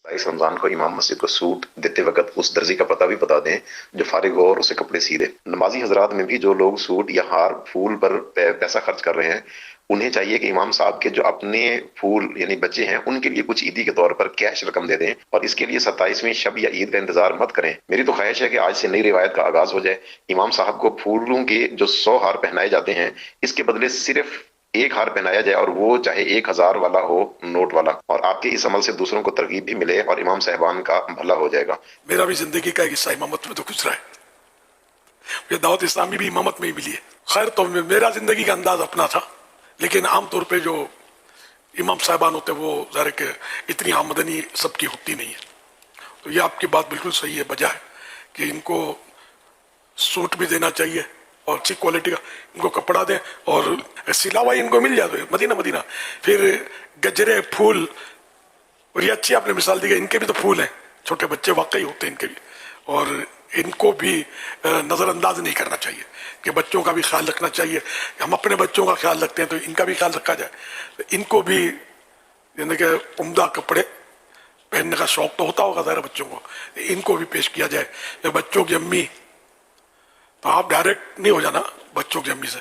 इस रमजान को इमाम मस्जिद को सूट देते वक्त उस दर्जी का पता भी बता दें जो फारिग हो और उसे कपड़े सी दे। नमाजी हजरात में भी जो लोग सूट या हार फूल पर पैसा खर्च कर रहे हैं, उन्हें चाहिए कि इमाम साहब के जो अपने फूल यानी बच्चे हैं उनके लिए कुछ ईदी के तौर पर कैश रकम दे दें, और इसके लिए 27वीं शब या ईद का इंतजार मत करें। मेरी तो ख्वाहिश है कि आज से नई रिवायत का आगाज हो जाए। इमाम साहब को फूलों के जो 100 हार पहनाए जाते हैं, इसके बदले सिर्फ एक हार पहनाया जाए, और वो चाहे 1000 वाला हो, नोट वाला। और आपके इस अमल से दूसरों को तरगीब भी मिले और इमाम साहबान का भला हो जाएगा। मेरा भी जिंदगी का एक हिस्सा इमामत में तो गुजरा है, मुझे दावत इस्लामी भी इमामत में ही मिली है। खैर, तो मेरा जिंदगी का अंदाज अपना था, लेकिन आमतौर पे जो इमाम साहबान होते हैं वो ज़ाहिर के इतनी आमदनी सबकी होती नहीं है। तो ये आपकी बात बिल्कुल सही है, बजा है कि इनको सूट भी देना चाहिए और अच्छी क्वालिटी का इनको कपड़ा दें, और सिला हुआ इनको मिल जाए तो मदीना। फिर गजरे फूल, और ये अच्छी आपने मिसाल दी है, इनके भी तो फूल हैं, छोटे बच्चे वाकई होते हैं इनके भी, और इनको भी नज़रअंदाज नहीं करना चाहिए कि बच्चों का भी ख्याल रखना चाहिए। हम अपने बच्चों का ख्याल रखते हैं तो इनका भी ख्याल रखा जाए। तो इनको भी यानी कि उम्दा कपड़े पहनने का शौक तो होता होगा ज़रा बच्चों को, इनको भी पेश किया जाए। या बच्चों की अम्मी, तो आप डायरेक्ट नहीं हो जाना बच्चों की अम्मी से,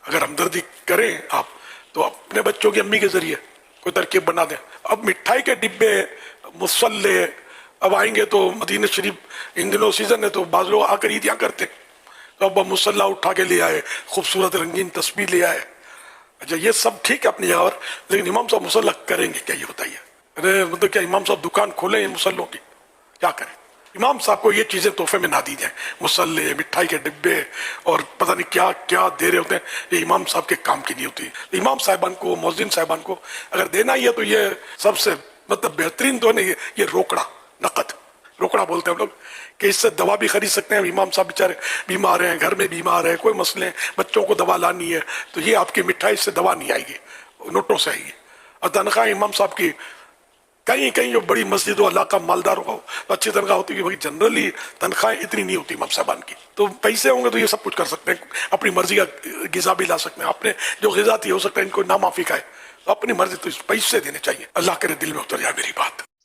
अगर हमदर्दी करें आप तो अपने बच्चों की अम्मी के जरिए कोई तरकीब बना दें। अब मिठाई के डिब्बे, मुसल्ले, अब आएंगे तो मदीना शरीफ इन दिनों सीजन है तो बाज़ लोग आकर ईदियाँ करते, तो अब मुसल्ला उठा के ले आए, खूबसूरत रंगीन तस्वीर ले आए। अच्छा, ये सब ठीक है अपनी जगह पर, लेकिन इमाम साहब मुसल्ला करेंगे क्या ये बताइए? अरे मतलब क्या इमाम साहब दुकान खोलें मुसल्लों की? क्या करें? इमाम साहब को ये चीज़ें तोहफे में ना दी जाए, मुसल्ले, मिठाई के डिब्बे और पता नहीं क्या क्या दे रहे होते हैं, ये इमाम साहब के काम की नहीं होती। इमाम साहिबान को, मौज़िन साहिबान को अगर देना ही है तो ये सबसे मतलब बेहतरीन तो नहीं, ये रोकड़ा, नकद रोकड़ा बोलते हैं हम लोग, कि इससे दवा भी खरीद सकते हैं। इमाम साहब बेचारे बीमार हैं, घर में बीमार है, कोई मसले हैं, बच्चों को दवा लानी है, तो ये आपकी मिठाई से दवा नहीं आएगी, नोटों से आएगी। और तनख्वाह इमाम साहब की कहीं कहीं जो बड़ी मस्जिद हो, अल्लाह का मालदार हो तो अच्छी तनख्वाह होती है, भाई जनरली तनख्वाहें इतनी नहीं होती इमाम साहबान की। तो पैसे होंगे तो ये सब कुछ कर सकते हैं, अपनी मर्जी का ग़िज़ा भी ला सकते हैं। आपने जो ग़िज़ा थी हो सकता है इनको ना माफ़ी का है, तो अपनी मर्जी तो पैसे देने चाहिए। अल्लाह करे दिल में उतर जाए मेरी बात।